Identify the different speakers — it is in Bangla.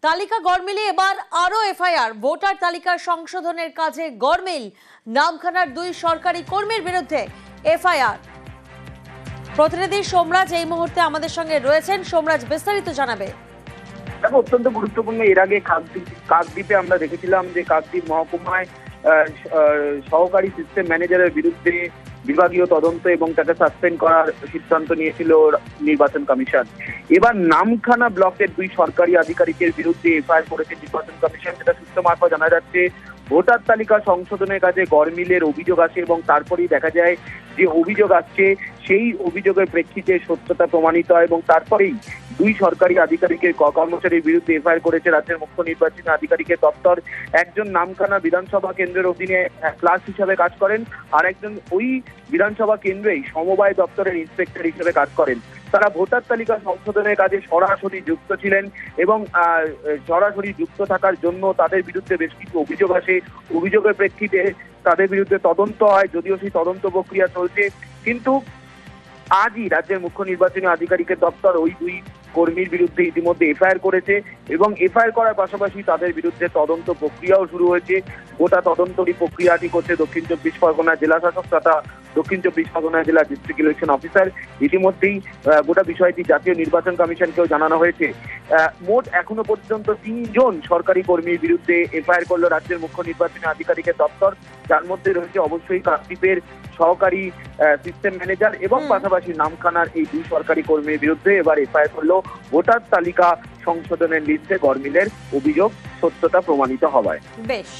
Speaker 1: তালিকা গড়মিলে এবার আরো এফআইআর। ভোটার তালিকা সংশোধনের কাজে গড়মিল। নামখানার 2 সরকারি কর্মীর বিরুদ্ধে এফআইআর। প্রতিনিধি সোমরাজ এই মুহূর্তে আমাদের সঙ্গে রয়েছেন। সোমরাজ, বিস্তারিত জানাবে।
Speaker 2: অত্যন্ত গুরুত্বপূর্ণ। এর আগে কাকদ্বীপে আমরা দেখেছিলাম যে কাকদ্বীপ মহকুমায় সহকারী সিস্টেম ম্যানেজারের বিরুদ্ধে বিভাগীয় তদন্ত এবং তাকে সাসপেন্ড করার সিদ্ধান্ত নিয়েছিল নির্বাচন কমিশন। এবার নামখানা ব্লকের 2 সরকারি আধিকারিকের বিরুদ্ধে এফআইআর করেছে নির্বাচন কমিশন। যেটা সূত্র মারফত জানা যাচ্ছে, ভোটার তালিকা সংশোধনের কাজে গড়মিলের অভিযোগ আসে এবং তারপরেই দেখা যায় যে অভিযোগ আসছে সেই অভিযোগের প্রেক্ষিতে সত্যতা প্রমাণিত হয় এবং তারপরেই 2 সরকারি আধিকারিকের কর্মচারীর বিরুদ্ধে এফআইআর করেছে রাজ্যের মুখ্য নির্বাচনী আধিকারিকের দপ্তর। একজন নামখানা বিধানসভা কেন্দ্রের অধীনে ক্লাস হিসাবে কাজ করেন, আর একজন ওই বিধানসভা কেন্দ্রেই সমবায় দপ্তরের ইন্সপেক্টর হিসেবে কাজ করেন। তারা ভোটার তালিকা সংশোধনের কাজে সরাসরি যুক্ত ছিলেন এবং সরাসরি যুক্ত থাকার জন্য তাদের বিরুদ্ধে বেশ কিছু অভিযোগ আসে। অভিযোগের প্রেক্ষিতে তাদের বিরুদ্ধে তদন্ত হয়, যদিও সেই তদন্ত প্রক্রিয়া চলছে। কিন্তু আজই রাজ্যের মুখ্য নির্বাচনী আধিকারিকের দপ্তর ওই 2 কর্মীর বিরুদ্ধে ইতিমধ্যে এফআইআর করেছে এবং এফআইআর করার পাশাপাশি তাদের বিরুদ্ধে তদন্ত প্রক্রিয়াও শুরু হয়েছে। গোটা তদন্তটি প্রক্রিয়াটি করছে দক্ষিণ 24 পরগনা জেলা শাসক তথা দক্ষিণ 24 পরগনা জেলা ডিস্ট্রিক্ট ইলেকশন অফিসার। ইতিমধ্যেই গোটা বিষয়টি জাতীয় নির্বাচন কমিশনকেও জানানো হয়েছে। মোট এখনো পর্যন্ত 3 জন সরকারি কর্মীর বিরুদ্ধে এফআইআর করলো রাজ্যের মুখ্য নির্বাচনী আধিকারিকের দপ্তর, যার মধ্যে রয়েছে অবশ্যই কাকদ্বীপের সহকারী সিস্টেম ম্যানেজার এবং পাশাপাশি নামখানার এই 2 সরকারি কর্মীর বিরুদ্ধে এবার এফআইআর করলো ভোটার তালিকা সংশোধনের লিস্টে গড়মিলের অভিযোগ সত্যতা প্রমাণিত হওয়ায়।
Speaker 1: বেশ।